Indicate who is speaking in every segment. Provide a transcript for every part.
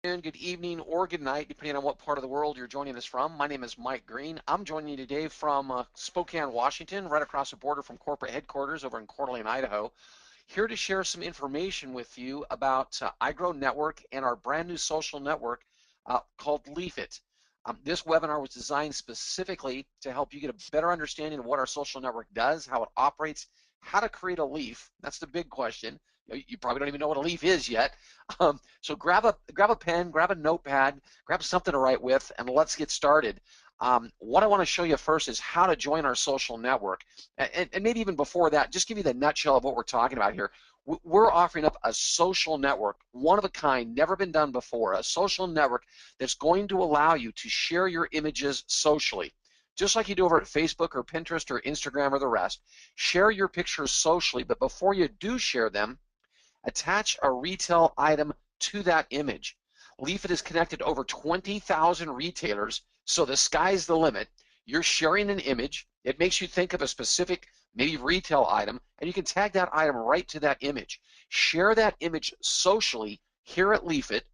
Speaker 1: Good evening, or good night, depending on what part of the world you're joining us from. My name is Mike Green. I'm joining you today from Spokane, Washington, right across the border from corporate headquarters over in Coeur d'Alene, Idaho. Here to share some information with you about igrownet and our brand new social network called Leafit. This webinar was designed specifically to help you get a better understanding of what our social network does, how it operates, how to create a leaf. That's the big question. You probably don't even know what a leaf is yet. So grab a pen, grab a notepad, grab something to write with, and let's get started. What I want to show you first is how to join our social network. And maybe even before that, just give you the nutshell of what we're talking about here. We're offering up a social network, one of a kind, never been done before, a social network that's going to allow you to share your images socially. Just like you do over at Facebook or Pinterest or Instagram or the rest, share your pictures socially, but before you do share them, attach a retail item to that image. Leafit is connected to over 20,000 retailers, so the sky's the limit. You're sharing an image. It makes you think of a specific, maybe retail item, and you can tag that item right to that image. Share that image socially here at Leafit.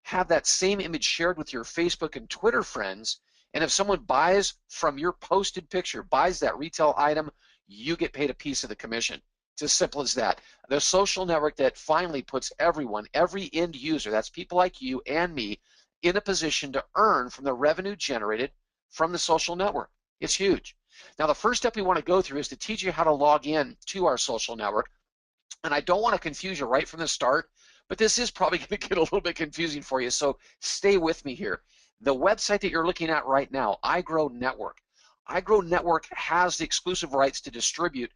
Speaker 1: Have that same image shared with your Facebook and Twitter friends, and if someone buys from your posted picture, buys that retail item, you get paid a piece of the commission. It's as simple as that. The social network that finally puts everyone, every end user, that's people like you and me, in a position to earn from the revenue generated from the social network. It's huge. Now, the first step we want to go through is to teach you how to log in to our social network. And I don't want to confuse you right from the start, but this is probably going to get a little bit confusing for you, so stay with me here. The website that you're looking at right now, igrownet, igrownet has the exclusive rights to distribute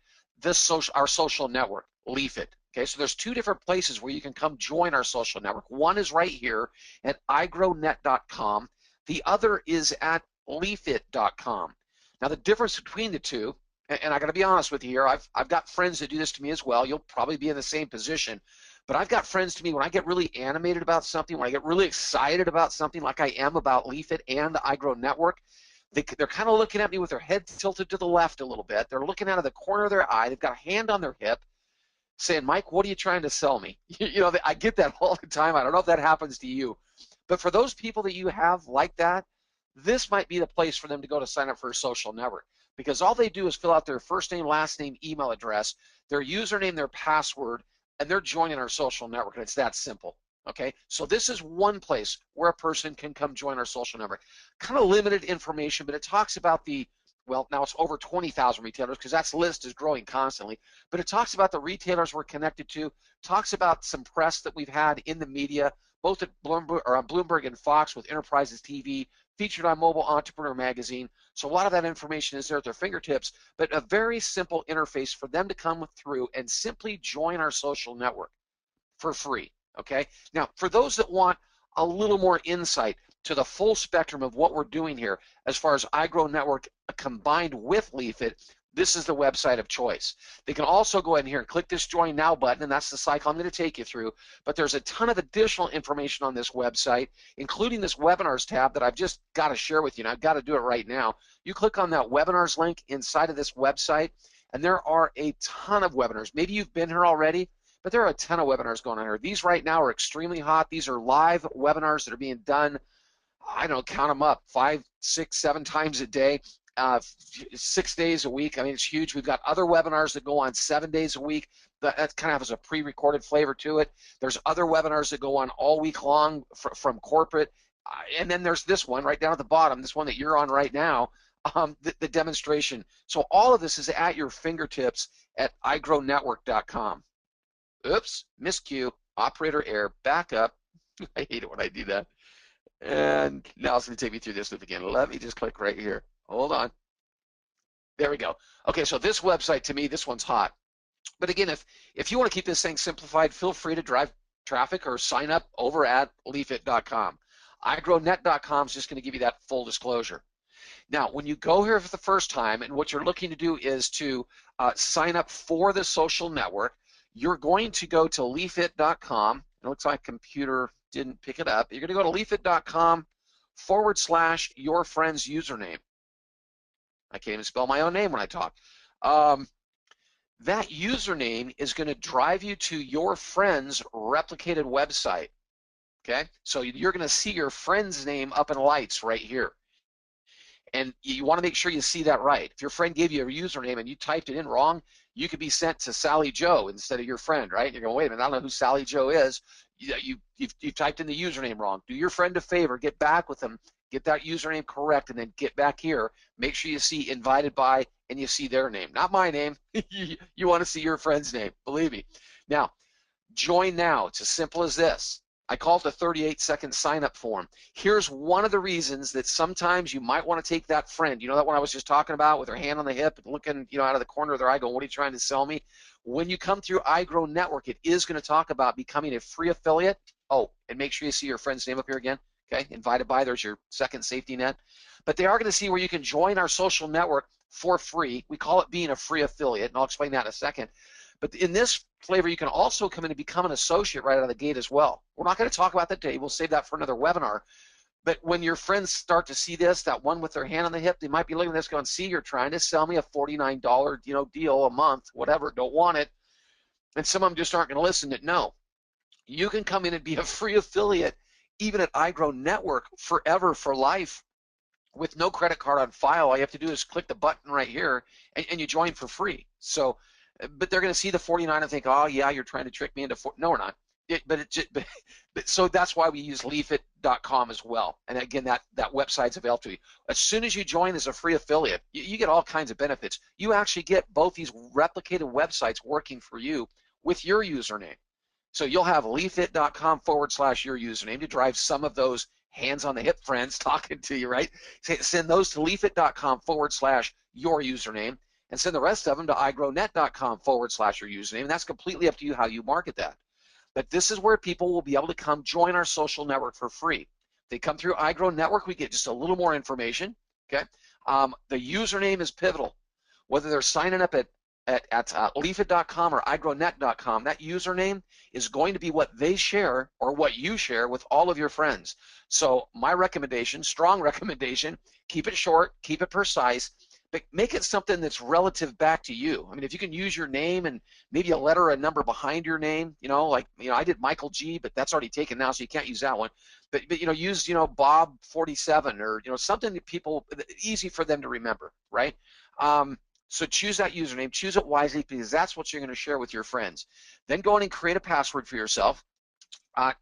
Speaker 1: our social network, Leafit. Okay, so there's two different places where you can come join our social network. One is right here at igrownet.com. The other is at leafit.com. Now, the difference between the two, and I got to be honest with you here, I've got friends that do this to me as well. You'll probably be in the same position. But I've got friends to me, when I get really animated about something, when I get really excited about something like I am about Leafit and the igrownet, they're kind of looking at me with their head tilted to the left a little bit. They're looking out of the corner of their eye. They've got a hand on their hip saying, Mike, what are you trying to sell me? I get that all the time. I don't know if that happens to you. But for those people that you have like that, this might be the place for them to go to sign up for a social network, because all they do is fill out their first name, last name, email address, their username, their password, and they're joining our social network, and it's that simple. Okay, so this is one place where a person can come join our social network. Kind of limited information, but it talks about well, now it's over 20,000 retailers, because that list is growing constantly, but it talks about the retailers we're connected to, talks about some press that we've had in the media, both at Bloomberg and Fox with Enterprises TV, featured on Mobile Entrepreneur Magazine. So a lot of that information is there at their fingertips, but a very simple interface for them to come through and simply join our social network for free. Okay, now for those that want a little more insight to the full spectrum of what we're doing here as far as igrownet combined with Leafit, this is the website of choice. They can also go in here and click this Join Now button, and that's the cycle I'm going to take you through. But there's a ton of additional information on this website, including this Webinars tab that I've just got to share with you, and I've got to do it right now. You click on that Webinars link inside of this website, and there are a ton of webinars. Maybe you've been here already, but there are a ton of webinars going on here. These right now are extremely hot. These are live webinars that are being done, I don't know, count them up, 5, 6, 7 times a day, 6 days a week. I mean, it's huge. We've got other webinars that go on 7 days a week. That kind of has a pre-recorded flavor to it. There's other webinars that go on all week long from corporate. And then there's this one right down at the bottom, this one that you're on right now, the demonstration. So all of this is at your fingertips at igrownet.com. Oops, miscue, operator error, back up. I hate it when I do that. And now it's going to take me through this loop again. Let me just click right here. Hold on. There we go. Okay, so this website, to me, this one's hot. But again, if you want to keep this thing simplified, feel free to drive traffic or sign up over at leafit.com. igrownet.com is just going to give you that full disclosure. Now, when you go here for the first time, and what you're looking to do is to sign up for the social network, you're going to go to leafit.com. It looks like computer didn't pick it up. You're going to go to leafit.com/your friend's username. I can't even spell my own name when I talk. That username is going to drive you to your friend's replicated website. Okay, so you're going to see your friend's name up in lights right here. And you want to make sure you see that right. If your friend gave you a username and you typed it in wrong, you could be sent to Sally Joe instead of your friend, right? You're going, wait a minute, I don't know who Sally Joe is. You've typed in the username wrong. Do your friend a favor, get back with them, get that username correct, and then get back here. Make sure you see invited by and you see their name, not my name. You want to see your friend's name, believe me. Now, join now. It's as simple as this. I call it the 38-second sign-up form. Here's one of the reasons that sometimes you might want to take that friend. You know that one I was just talking about with their hand on the hip and looking, out of the corner of their eye going, what are you trying to sell me? When you come through iGrow Network, it is going to talk about becoming a free affiliate. Oh, and make sure you see your friend's name up here again. Okay, invited by, there's your second safety net. But they are going to see where you can join our social network for free. We call it being a free affiliate, and I'll explain that in a second. But in this flavor, you can also come in and become an associate right out of the gate as well. We're not going to talk about that today. We'll save that for another webinar. But when your friends start to see this, that one with their hand on the hip, they might be looking at this going, see, you're trying to sell me a $49 deal a month, whatever, don't want it. And some of them just aren't going to listen to it. No, you can come in and be a free affiliate even at iGrow Network forever, for life, with no credit card on file. All you have to do is click the button right here and you join for free. So, but they're going to see the 49 and think, oh yeah, you're trying to trick me into no, we're not. So that's why we use leafit.com as well. And again, that website's available to you. As soon as you join as a free affiliate, you get all kinds of benefits. You actually get both these replicated websites working for you with your username. So you'll have leafit.com/your username to drive some of those hands on the hip friends talking to you, right? Send those to leafit.com/your username and send the rest of them to igrownet.com/your username. And that's completely up to you how you market that. But this is where people will be able to come join our social network for free. If they come through iGrow Network, we get just a little more information. Okay, the username is pivotal. Whether they're signing up at leafit.com or igrownet.com, that username is going to be what they share or what you share with all of your friends. So my recommendation, strong recommendation, keep it short, keep it precise, but make it something that's relative back to you. I mean, if you can use your name and maybe a letter or a number behind your name, I did Michael G, but that's already taken now, so you can't use that one. But use, Bob 47 or, something that people, easy for them to remember, right? So choose that username, choose it wisely, because that's what you're going to share with your friends. Then go in and create a password for yourself.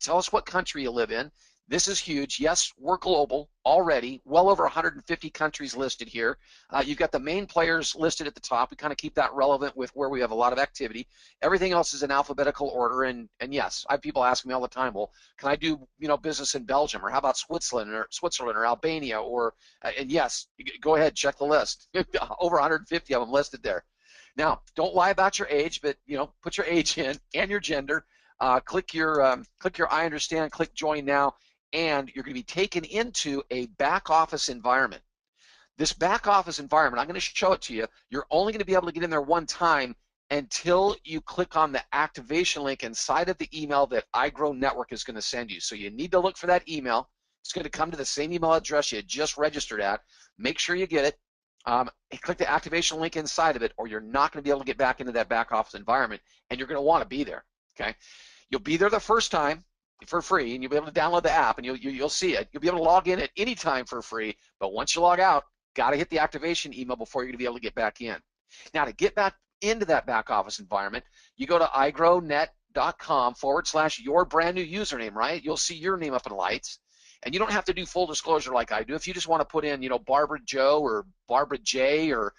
Speaker 1: Tell us what country you live in. This is huge. Yes, we're global already, well over 150 countries listed here. You've got the main players listed at the top. We kind of keep that relevant with where we have a lot of activity. Everything else is in alphabetical order, and yes, I have people asking me all the time, well, can I do business in Belgium, or how about Switzerland or Albania, or and yes, go ahead, check the list. Over 150 of them listed there. Now, don't lie about your age, but put your age in and your gender. Click your I understand, click join now, and you're going to be taken into a back office environment. This back office environment, I'm going to show it to you. You're only going to be able to get in there one time until you click on the activation link inside of the email that iGrow Network is going to send you. So you need to look for that email. It's going to come to the same email address you just registered at. Make sure you get it. Click the activation link inside of it, or you're not going to be able to get back into that back office environment, and you're going to want to be there. Okay, you'll be there the first time for free, and you'll be able to download the app, and you'll see it. You'll be able to log in at any time for free, but once you log out, got to hit the activation email before you're going to be able to get back in. Now, to get back into that back office environment, you go to igrownet.com/your brand new username, right? You'll see your name up in lights. And you don't have to do full disclosure like I do. If you just want to put in, Barbara Joe or Barbara J or,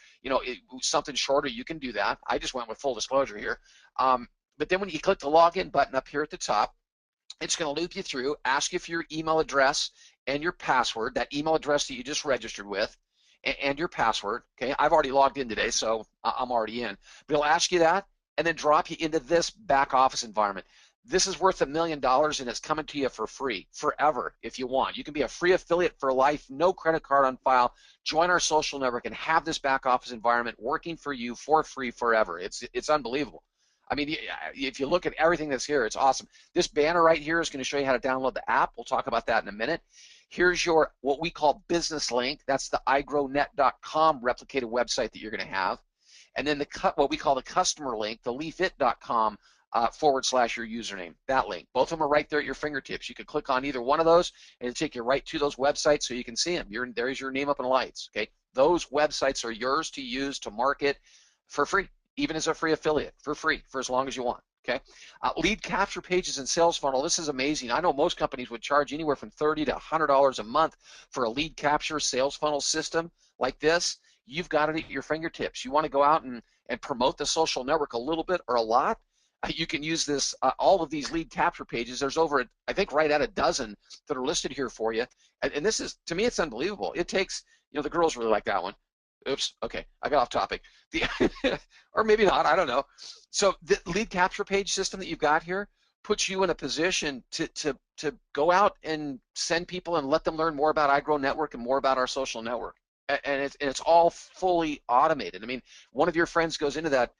Speaker 1: something shorter, you can do that. I just went with full disclosure here. But then when you click the login button up here at the top, it's going to loop you through, ask you for your email address and your password, that email address that you just registered with, and your password. Okay, I've already logged in today, so I'm already in. But it'll ask you that and then drop you into this back office environment. This is worth $1 million, and it's coming to you for free, forever, if you want. You can be a free affiliate for life, no credit card on file. Join our social network and have this back office environment working for you for free forever. It's unbelievable. I mean, if you look at everything that's here, it's awesome. This banner right here is going to show you how to download the app. We'll talk about that in a minute. Here's your what we call business link. That's the igrownet.com replicated website that you're going to have. And then what we call the customer link, the leafit.com / your username. That link. Both of them are right there at your fingertips. You can click on either one of those and it'll take you right to those websites so you can see them. There's your name up in lights. Okay, those websites are yours to use to market for free, even as a free affiliate, for free, for as long as you want. Okay, lead capture pages and sales funnel. This is amazing. I know most companies would charge anywhere from $30 to $100 a month for a lead capture sales funnel system like this. You've got it at your fingertips. You want to go out and promote the social network a little bit or a lot, you can use this, all of these lead capture pages. There's over, I think, right at a dozen that are listed here for you. And this is, to me, it's unbelievable. It takes, the girls really like that one. Oops, okay, I got off topic. Or maybe not, I don't know. So the lead capture page system that you've got here puts you in a position to go out and send people and let them learn more about iGrowNetwork and more about our social network. And it's all fully automated. I mean, one of your friends goes into that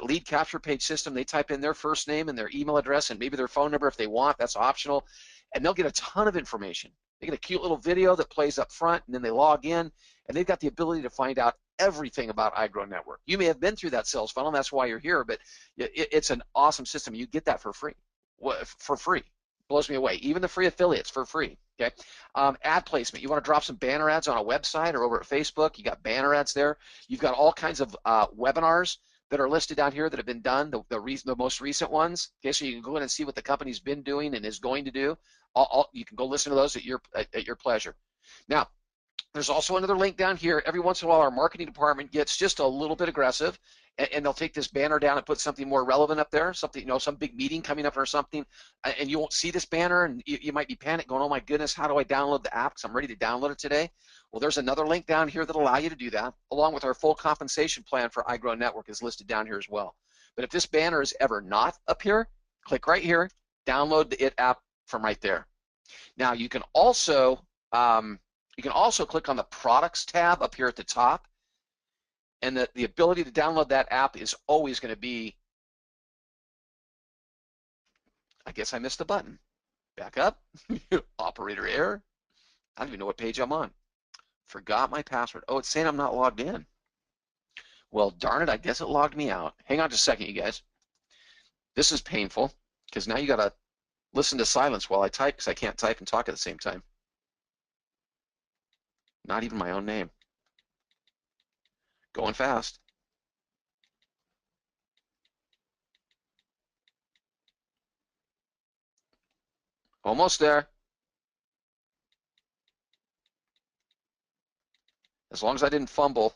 Speaker 1: lead capture page system, they type in their first name and their email address and maybe their phone number if they want, that's optional, and they'll get a ton of information. They get a cute little video that plays up front, and then they log in, and they've got the ability to find out everything about iGrowNetwork. You may have been through that sales funnel, and that's why you're here, but it's an awesome system. You get that for free. For free. Blows me away. Even the free affiliates for free. Okay. Ad placement. You want to drop some banner ads on a website or over at Facebook, you got banner ads there. You've got all kinds of webinars that are listed down here that have been done, the most recent ones. Okay, so you can go in and see what the company's been doing and is going to do. You can go listen to those at your pleasure. Now, there's also another link down here. Every once in a while, our marketing department gets just a little bit aggressive, and they'll take this banner down and put something more relevant up there, something, some big meeting coming up or something, and you won't see this banner, and you might be panicked going, oh my goodness, how do I download the app? Because I'm ready to download it today. Well, there's another link down here that'll allow you to do that, along with our full compensation plan for iGrowNetwork is listed down here as well. But if this banner is ever not up here, click right here, download the IT app from right there. Now you can also click on the products tab up here at the top, and the ability to download that app is always going to be, I guess I missed a button. Back up, operator error. I don't even know what page I'm on. Forgot my password. Oh, it's saying I'm not logged in. Well, darn it, I guess it logged me out. Hang on just a second, you guys. This is painful, because now you got to listen to silence while I type, because I can't type and talk at the same time. Not even my own name. Going fast. Almost there. As long as I didn't fumble.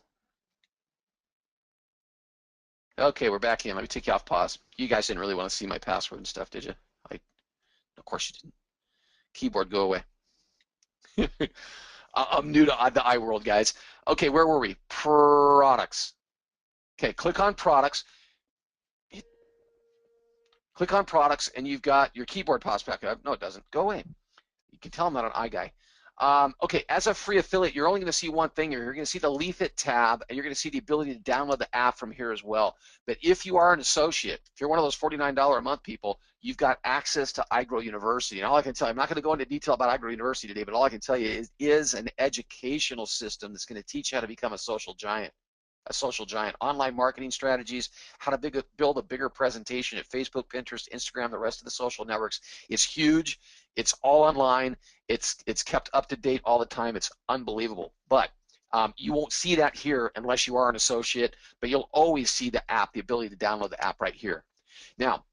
Speaker 1: Okay, we're back in. Let me take you off pause. You guys didn't really want to see my password and stuff, did you? Of course you didn't. Keyboard, go away. I'm new to the iWorld, guys. Okay, where were we? Products. Okay, click on products. Click on products, and you've got your keyboard pops back up. No, it doesn't. Go away. You can tell I'm not an iGuy. Okay, as a free affiliate, you're only going to see one thing here. You're going to see the Leafit tab, and you're going to see the ability to download the app from here as well. But if you are an associate, if you're one of those $49 a month people, you've got access to iGrow University. And all I can tell you, I'm not going to go into detail about iGrow University today, but all I can tell you is an educational system that's going to teach you how to become a social giant. Online marketing strategies, how to build a bigger presentation at Facebook, Pinterest, Instagram, the rest of the social networks. It's huge. It's all online. It's kept up to date all the time. It's unbelievable. But you won't see that here unless you are an associate, but you'll always see the app, the ability to download the app right here. Now,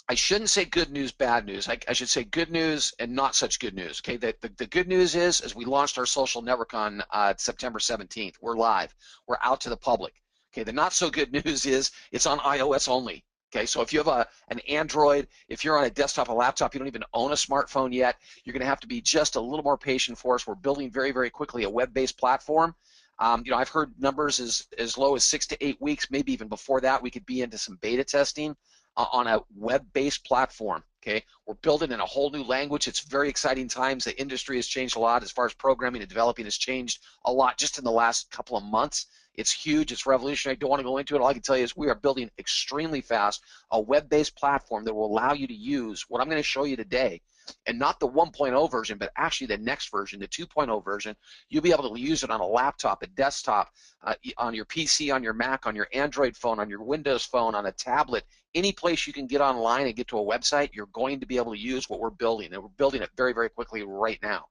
Speaker 1: I shouldn't say good news, bad news. I should say good news and not such good news. Okay, the good news is we launched our social network on September 17th. We're live. We're out to the public. Okay, the not so good news is it's on iOS only. Okay, so if you have an Android, if you're on a desktop, a laptop, you don't even own a smartphone yet, you're going to have to be just a little more patient for us. We're building very, very quickly a web-based platform. I've heard numbers as low as 6 to 8 weeks, maybe even before that, we could be into some beta testing on a web-based platform. Okay, we're building in a whole new language. It's very exciting times. The industry has changed a lot as far as programming and developing has changed a lot just in the last couple of months. It's huge. It's revolutionary. I don't want to go into it. All I can tell you is we are building extremely fast a web-based platform that will allow you to use what I'm going to show you today, and not the 1.0 version, but actually the next version, the 2.0 version. You'll be able to use it on a laptop, a desktop, on your PC, on your Mac, on your Android phone, on your Windows phone, on a tablet. Any place you can get online and get to a website, you're going to be able to use what we're building, and we're building it very, very quickly right now.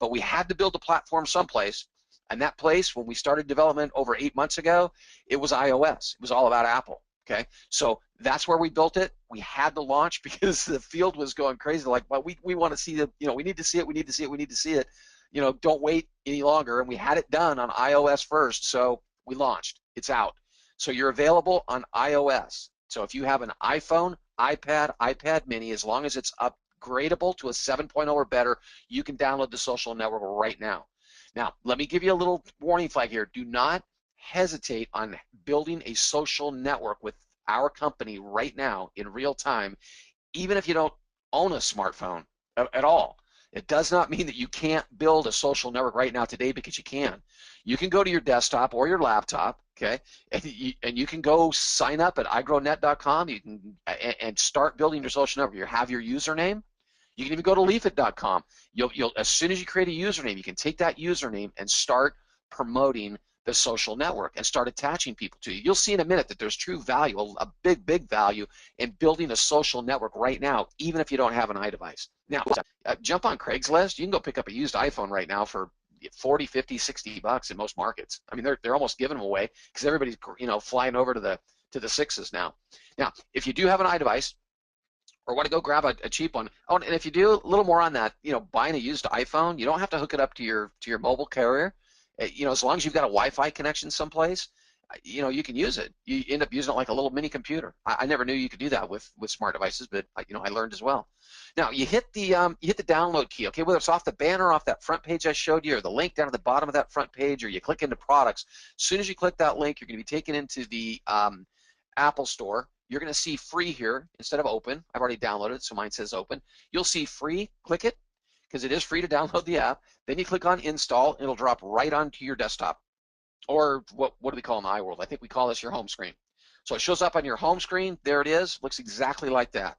Speaker 1: But we had to build a platform someplace, and that place, when we started development over 8 months ago, it was iOS. It was all about Apple. Okay, so that's where we built it. We had to launch because the field was going crazy. Like, well, we want to see the, we need to see it, we need to see it, we need to see it. Don't wait any longer. And we had it done on iOS first, so we launched. It's out. So you're available on iOS. So if you have an iPhone, iPad, iPad mini, as long as it's upgradable to a 7.0 or better, you can download the social network right now. Now, let me give you a little warning flag here. Do not hesitate on building a social network with our company right now in real time, even if you don't own a smartphone at all. It does not mean that you can't build a social network right now today, because you can. You can go to your desktop or your laptop, okay, and you can go sign up at igrownet.com. You can and start building your social network. You have your username. You can even go to leafit.com. You'll as soon as you create a username, you can take that username and start promoting the social network and start attaching people to you. You'll see in a minute that there's true value, a big, big value in building a social network right now, even if you don't have an iDevice. Now, jump on Craigslist. You can go pick up a used iPhone right now for 40, 50, 60 bucks in most markets. I mean, they're almost giving them away because everybody's flying over to the sixes now. Now, if you do have an iDevice, or want to go grab a cheap one. Oh, and if you do a little more on that, buying a used iPhone, you don't have to hook it up to your mobile carrier. As long as you've got a Wi-Fi connection someplace, you can use it. You end up using it like a little mini computer. I never knew you could do that with smart devices, but I learned as well. Now you hit the download key, okay? Whether it's off the banner, off that front page I showed you, or the link down at the bottom of that front page, or you click into products. As soon as you click that link, you're going to be taken into the Apple Store. You're going to see free here instead of open. I've already downloaded it, so mine says open. You'll see free. Click it, because it is free to download the app. Then you click on install. It'll drop right onto your desktop, or what do we call in the iWorld? I think we call this your home screen. So it shows up on your home screen. There it is. Looks exactly like that.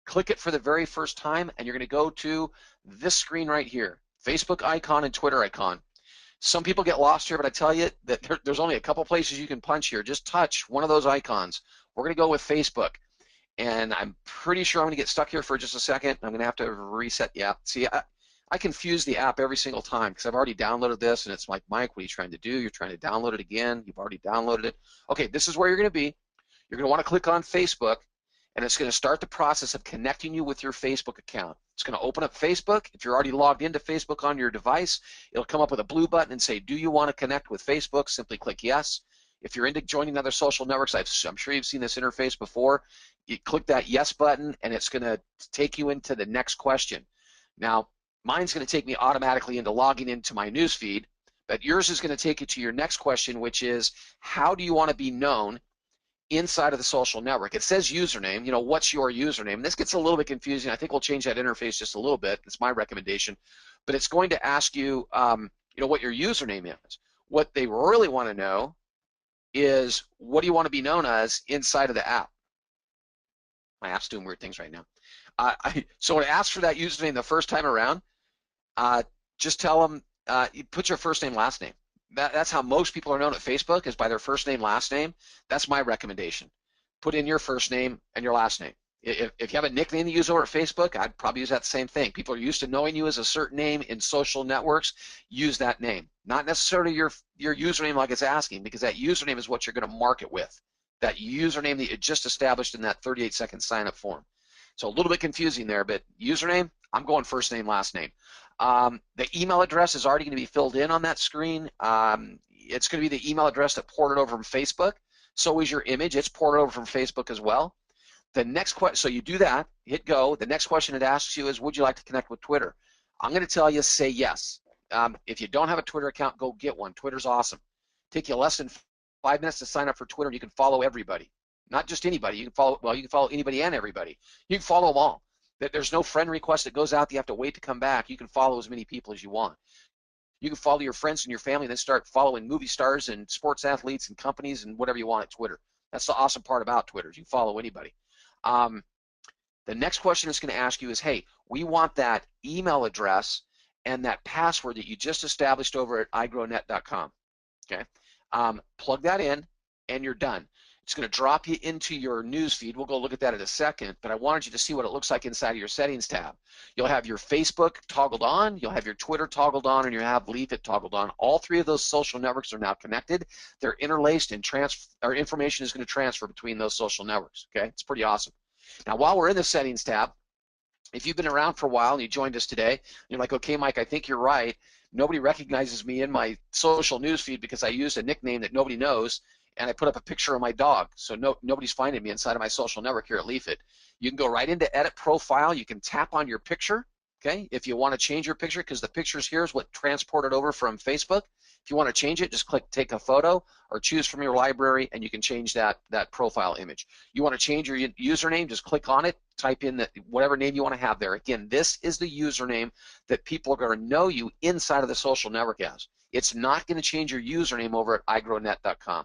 Speaker 1: Click it for the very first time, and you're going to go to this screen right here, Facebook icon and Twitter icon. Some people get lost here, but I tell you that there's only a couple places you can punch here. Just touch one of those icons. We're going to go with Facebook, and I'm pretty sure I'm going to get stuck here for just a second. I'm going to have to reset the app. See, I confuse the app every single time because I've already downloaded this, and it's like, Mike, what are you trying to do? You're trying to download it again. You've already downloaded it. Okay, this is where you're going to be. You're going to want to click on Facebook, and it's going to start the process of connecting you with your Facebook account. It's going to open up Facebook. If you're already logged into Facebook on your device, it'll come up with a blue button and say, do you want to connect with Facebook? Simply click yes. If you're into joining other social networks, I'm sure you've seen this interface before. You click that yes button, and it's going to take you into the next question. Now, mine's going to take me automatically into logging into my news feed, but yours is going to take you to your next question, which is, how do you want to be known inside of the social network? It says username. What's your username? This gets a little bit confusing. I think we'll change that interface just a little bit. It's my recommendation. But it's going to ask you, what your username is. What they really want to know is, what do you want to be known as inside of the app? My app's doing weird things right now. So when it asks for that username the first time around, just tell them, you put your first name, last name. That's how most people are known at Facebook, is by their first name, last name. That's my recommendation. Put in your first name and your last name. If you have a nickname you use over at Facebook, I'd probably use that same thing. People are used to knowing you as a certain name in social networks. Use that name. Not necessarily your username like it's asking, because that username is what you're going to market with. That username that you just established in that 38-second sign-up form. So a little bit confusing there, but username, I'm going first name, last name. The email address is already going to be filled in on that screen. It's going to be the email address that ported over from Facebook. So is your image. It's ported over from Facebook as well. The next question, so you do that, hit go. The next question it asks you is, would you like to connect with Twitter? I'm going to tell you, say yes. If you don't have a Twitter account, go get one. Twitter's awesome. Take you less than 5 minutes to sign up for Twitter, and you can follow everybody. Not just anybody. You can follow anybody and everybody. You can follow them all. There's no friend request that goes out that you have to wait to come back. You can follow as many people as you want. You can follow your friends and your family, and then start following movie stars and sports athletes and companies and whatever you want at Twitter. That's the awesome part about Twitter. You can follow anybody. The next question it's going to ask you is, hey, we want that email address and that password that you just established over at igrownet.com. Okay, plug that in, and you're done. It's going to drop you into your news feed. We'll go look at that in a second, but I wanted you to see what it looks like inside of your settings tab. You'll have your Facebook toggled on, you'll have your Twitter toggled on, and you'll have Leafit toggled on. All three of those social networks are now connected. They're interlaced, and information is going to transfer between those social networks. Okay, it's pretty awesome. Now, while we're in the settings tab, if you've been around for a while and you joined us today, you're like, okay, Mike, I think you're right. Nobody recognizes me in my social news feed because I used a nickname that nobody knows, and I put up a picture of my dog. So nobody's finding me inside of my social network here at Leafit. You can go right into Edit Profile. You can tap on your picture, okay, if you want to change your picture, because the pictures here is what transported over from Facebook. If you want to change it, just click Take a Photo or choose from your library, and you can change that profile image. You want to change your username, just click on it, type in whatever name you want to have there. Again, this is the username that people are going to know you inside of the social network as. It's not going to change your username over at igrownet.com.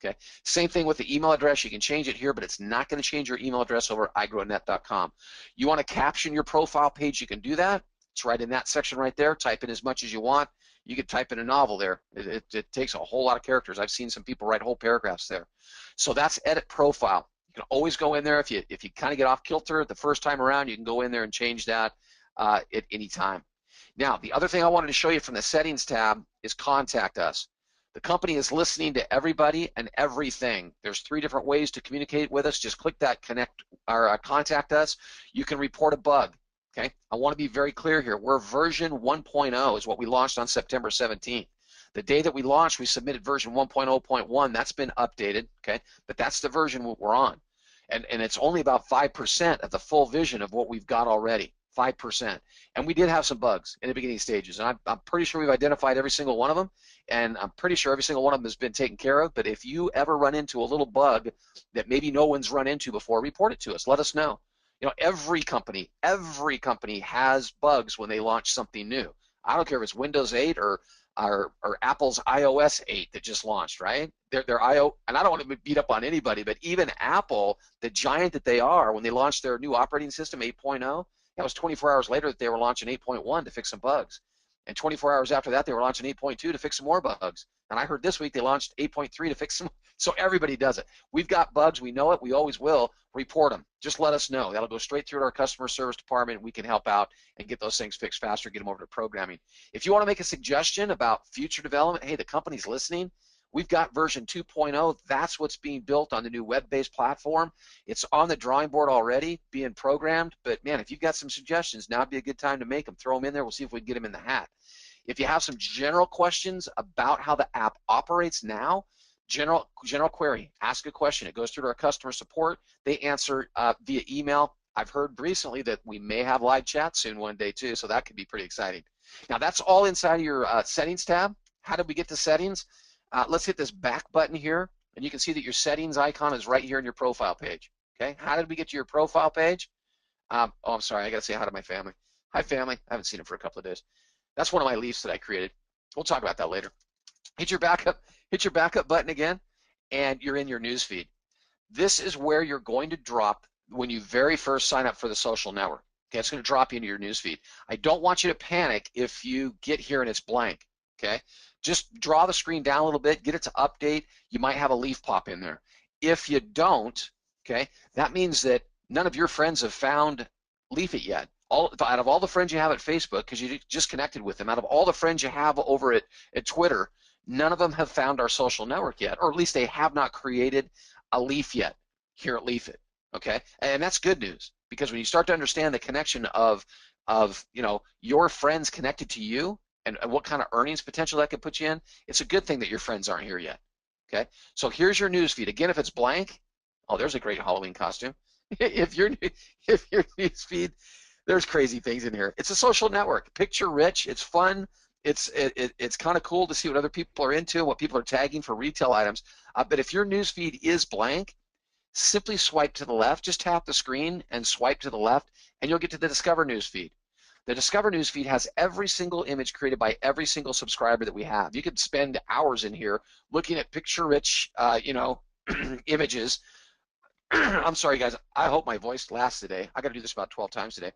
Speaker 1: Okay. Same thing with the email address. You can change it here, but it's not going to change your email address over at igrownet.com. You want to caption your profile page, you can do that. It's right in that section right there. Type in as much as you want. You could type in a novel there. It takes a whole lot of characters. I've seen some people write whole paragraphs there. So that's Edit Profile. You can always go in there if you kind of get off kilter the first time around. You can go in there and change that at any time. Now, the other thing I wanted to show you from the Settings tab is Contact Us. The company is listening to everybody and everything. There's 3 different ways to communicate with us. Just click that Connect or Contact Us. You can report a bug. Okay, I want to be very clear here. We're version 1.0 is what we launched on September 17th. The day that we launched, we submitted version 1.0.1. That's been updated. Okay, but that's the version we're on, and it's only about 5% of the full vision of what we've got already. 5%. And we did have some bugs in the beginning stages, and I'm pretty sure we've identified every single one of them, and I'm pretty sure every single one of them has been taken care of. But if you ever run into a little bug that maybe no one's run into before, report it to us. Let us know. You know, every company has bugs when they launch something new. I don't care if it's Windows 8 or Apple's iOS 8 that just launched, right? Their and I don't want to beat up on anybody, but even Apple, the giant that they are, when they launched their new operating system 8.0, that was 24 hours later that they were launching 8.1 to fix some bugs. And 24 hours after that, they were launching 8.2 to fix some more bugs. And I heard this week they launched 8.3 to fix some. So everybody does it. We've got bugs. We know it. We always will. Report them. Just let us know. That'll go straight through to our customer service department. We can help out and get those things fixed faster, get them over to programming. If you want to make a suggestion about future development, hey, the company's listening. We've got version 2.0. That's what's being built on the new web-based platform. It's on the drawing board already, being programmed. But, man, if you've got some suggestions, now would be a good time to make them. Throw them in there. We'll see if we can get them in the hat. If you have some general questions about how the app operates now, general query, ask a question. It goes through to our customer support. They answer via email. I've heard recently that we may have live chat soon one day, too, so that could be pretty exciting. Now, that's all inside of your Settings tab. How did we get to Settings? Let's hit this back button here, and you can see that your settings icon is right here in your profile page. Okay, how did we get to your profile page? Oh, I'm sorry, I got to say hi to my family. Hi, family. I haven't seen them for a couple of days. That's one of my leaves that I created. We'll talk about that later. Hit your backup button again, and you're in your news feed. This is where you're going to drop when you very first sign up for the social network. Okay, it's going to drop you into your news feed. I don't want you to panic if you get here and it's blank. Okay, just draw the screen down a little bit, get it to update. You might have a leaf pop in there. If you don't, okay, that means that none of your friends have found Leafit yet. Out of all the friends you have at Facebook, because you just connected with them, out of all the friends you have over at Twitter, none of them have found our social network yet, or at least they have not created a leaf yet here at Leafit. Okay, and that's good news, because when you start to understand the connection of your friends connected to you, and what kind of earnings potential that could put you in, it's a good thing that your friends aren't here yet. Okay, so here's your news feed. Again, if it's blank, oh, there's a great Halloween costume. if your news feed, there's crazy things in here. It's a social network, picture rich. It's fun. It's kind of cool to see what other people are into, what people are tagging for retail items. But if your news feed is blank, simply swipe to the left. Just tap the screen and swipe to the left, and you'll get to the Discover news feed. The Discover newsfeed has every single image created by every single subscriber that we have. You could spend hours in here looking at picture-rich, images. I'm sorry, guys. I hope my voice lasts today. I got to do this about 12 times today.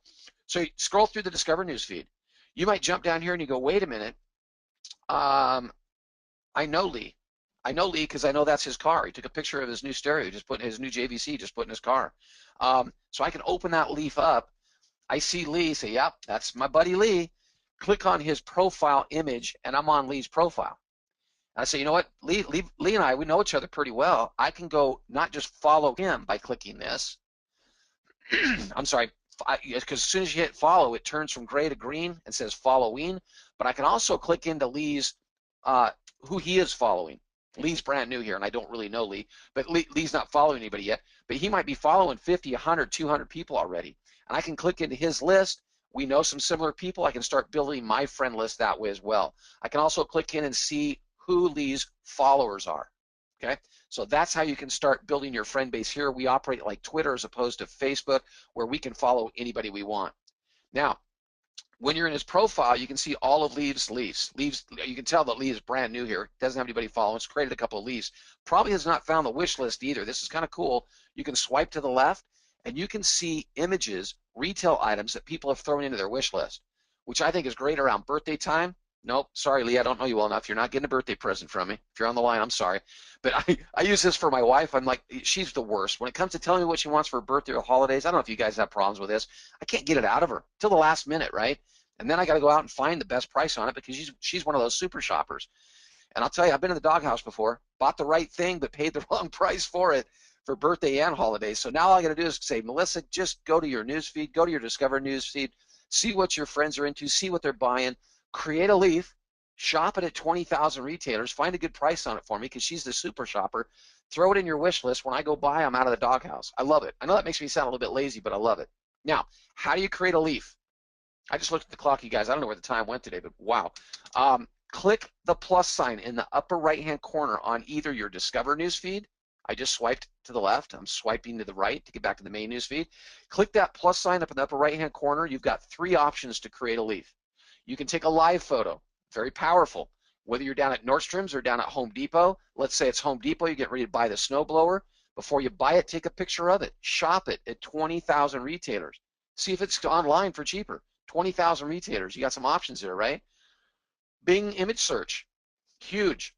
Speaker 1: So you scroll through the Discover newsfeed. You might jump down here and you go, wait a minute. I know Lee. I know Lee because I know that's his car. He took a picture of his new stereo, just put his new JVC, just put in his car. So I can open that Leaf up. I see Lee, say, yep, that's my buddy Lee. Click on his profile image, and I'm on Lee's profile. And I say, you know what, Lee and I, we know each other pretty well. I can go not just follow him by clicking this. I'm sorry, because as soon as you hit follow, it turns from gray to green and says following. But I can also click into Lee's, who he is following. Lee's brand new here, and I don't really know Lee, but Lee's not following anybody yet. But he might be following 50, 100, 200 people already. And I can click into his list. We know some similar people. I can start building my friend list that way as well. I can also click in and see who Lee's followers are. Okay, so that's how you can start building your friend base here. We operate like Twitter as opposed to Facebook, where we can follow anybody we want. Now, when you're in his profile, you can see all of Lee's leaves. You can tell that Lee is brand new here. Doesn't have anybody following. It's created a couple of leaves. Probably has not found the wish list either. This is kind of cool. You can swipe to the left, and you can see images, retail items that people have thrown into their wish list, which I think is great around birthday time. Nope, sorry, Lee, I don't know you well enough. You're not getting a birthday present from me. If you're on the line, I'm sorry. But I use this for my wife. I'm like, she's the worst. When it comes to telling me what she wants for her birthday or holidays, I don't know if you guys have problems with this. I can't get it out of her till the last minute, right? And then I got to go out and find the best price on it because she's one of those super shoppers. And I'll tell you, I've been in the doghouse before, bought the right thing, but paid the wrong price for it for birthday and holidays. So now all I got to do is say, Melissa, just go to your newsfeed, go to your Discover newsfeed, see what your friends are into, see what they're buying, create a leaf, shop it at 20,000 retailers, find a good price on it for me because she's the super shopper, throw it in your wish list. When I go buy, I'm out of the doghouse. I love it. I know that makes me sound a little bit lazy, but I love it. Now, how do you create a leaf? I just looked at the clock, you guys. I don't know where the time went today, but wow. Click the plus sign in the upper right-hand corner on either your Discover newsfeed. I just swiped to the left. I'm swiping to the right to get back to the main newsfeed. Click that plus sign up in the upper right-hand corner. You've got 3 options to create a leaf. You can take a live photo. Very powerful. Whether you're down at Nordstrom's or down at Home Depot, let's say it's Home Depot, you get ready to buy the snowblower. Before you buy it, take a picture of it. Shop it at 20,000 retailers. See if it's online for cheaper. 20,000 retailers. You got some options there, right? Bing image search. Huge.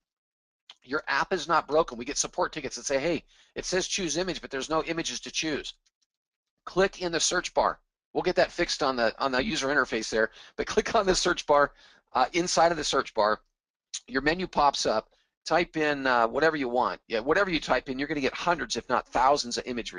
Speaker 1: Your app is not broken. We get support tickets that say, hey, it says choose image, but there's no images to choose. Click in the search bar. We'll get that fixed on the user interface there, but click on the search bar. Inside of the search bar, your menu pops up. Type in whatever you want. Yeah, whatever you type in, you're going to get hundreds, if not thousands, of image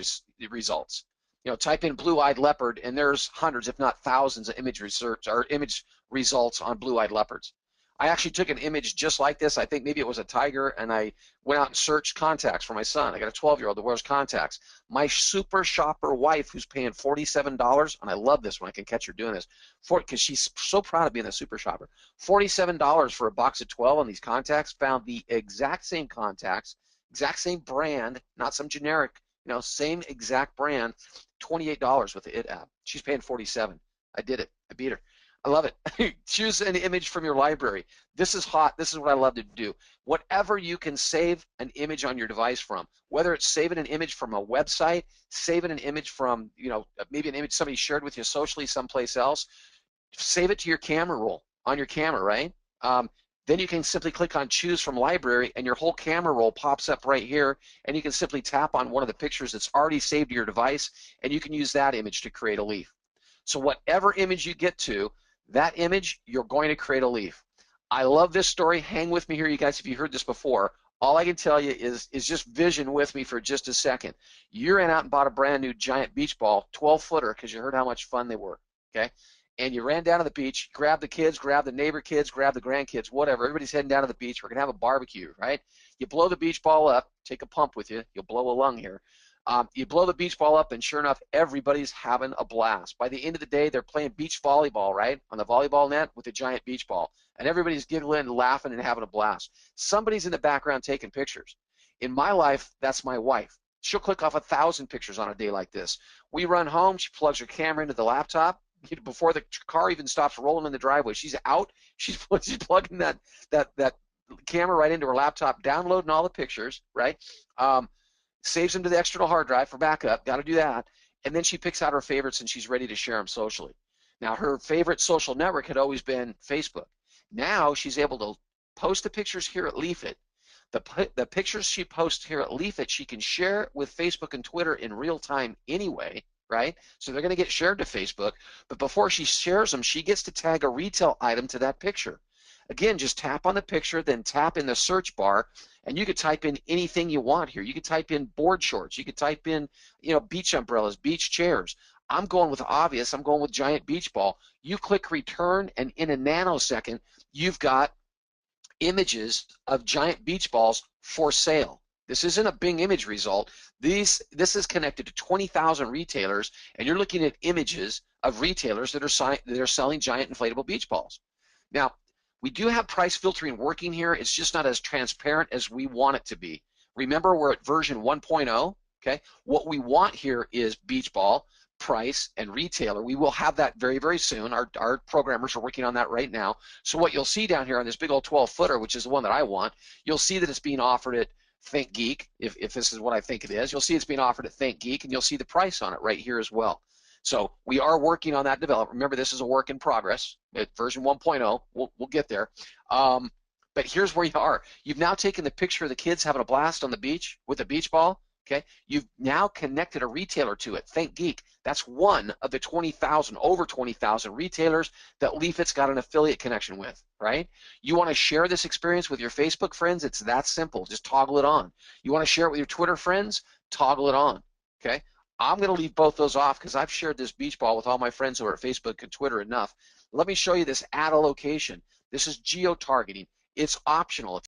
Speaker 1: results. You know, type in blue-eyed leopard, and there's hundreds, if not thousands, of image research or image results on blue-eyed leopards. I actually took an image just like this. I think maybe it was a tiger, and I went out and searched contacts for my son. I got a 12-year-old that wears contacts. My super shopper wife, who's paying $47, and I love this when I can catch her doing this, because she's so proud of being a super shopper. $47 for a box of 12 on these contacts, found the exact same contacts, exact same brand, not some generic, you know, same exact brand, $28 with the IT app. She's paying $47. I did it. I beat her. I love it. Choose an image from your library. This is hot. This is what I love to do. Whatever you can save an image on your device from, whether it's saving an image from a website, saving an image from, you know, maybe an image somebody shared with you socially someplace else, save it to your camera roll on your camera, right? Then you can simply click on choose from library and your whole camera roll pops up right here, and you can simply tap on one of the pictures that's already saved to your device, and you can use that image to create a leaf. So whatever image you get to, that image, you're going to create a leaf. I love this story. Hang with me here, you guys, if you heard this before. All I can tell you is just vision with me for just a second. You ran out and bought a brand new giant beach ball, 12-footer, because you heard how much fun they were, okay? And you ran down to the beach, grabbed the kids, grabbed the neighbor kids, grabbed the grandkids, whatever. Everybody's heading down to the beach. We're going to have a barbecue, right? You blow the beach ball up. Take a pump with you. You'll blow a lung here. You blow the beach ball up, and sure enough, everybody's having a blast. By the end of the day, they're playing beach volleyball, right, on the volleyball net with a giant beach ball. And everybody's giggling and laughing and having a blast. Somebody's in the background taking pictures. In my life, that's my wife. She'll click off 1,000 pictures on a day like this. We run home. She plugs her camera into the laptop. before the car even stops rolling in the driveway. She's out. She's plugging that camera right into her laptop, downloading all the pictures, right? Saves them to the external hard drive for backup. Got to do that. And then she picks out her favorites and she's ready to share them socially. Now, her favorite social network had always been Facebook. Now she's able to post the pictures here at Leafit. The pictures she posts here at Leafit, she can share with Facebook and Twitter in real time anyway, right? So they're going to get shared to Facebook. But before she shares them, she gets to tag a retail item to that picture. Again, just tap on the picture, then tap in the search bar, and you could type in anything you want here. You could type in board shorts. You could type in, beach umbrellas, beach chairs. I'm going with obvious. I'm going with giant beach ball. You click return, and in a nanosecond, you've got images of giant beach balls for sale. This isn't a Bing image result. This is connected to 20,000 retailers, and you're looking at images of retailers that are selling giant inflatable beach balls. Now, we do have price filtering working here. It's just not as transparent as we want it to be. Remember, we're at version 1.0. Okay, what we want here is beach ball, price, and retailer. We will have that very, very soon. Our programmers are working on that right now. So what you'll see down here on this big old 12-footer, which is the one that I want, you'll see that it's being offered at ThinkGeek, if this is what I think it is. You'll see it's being offered at ThinkGeek, and you'll see the price on it right here as well. So we are working on that development. Remember, this is a work in progress. At version 1.0, we'll get there. But here's where you are. You've now taken the picture of the kids having a blast on the beach with a beach ball. Okay, you've now connected a retailer to it. ThinkGeek. That's one of the 20,000, over 20,000 retailers that Leafit's got an affiliate connection with, right? You want to share this experience with your Facebook friends? It's that simple. Just toggle it on. You want to share it with your Twitter friends? Toggle it on, okay? I'm going to leave both those off because I've shared this beach ball with all my friends who are at Facebook and Twitter enough. Let me show you this add a location. This is geo-targeting. It's optional.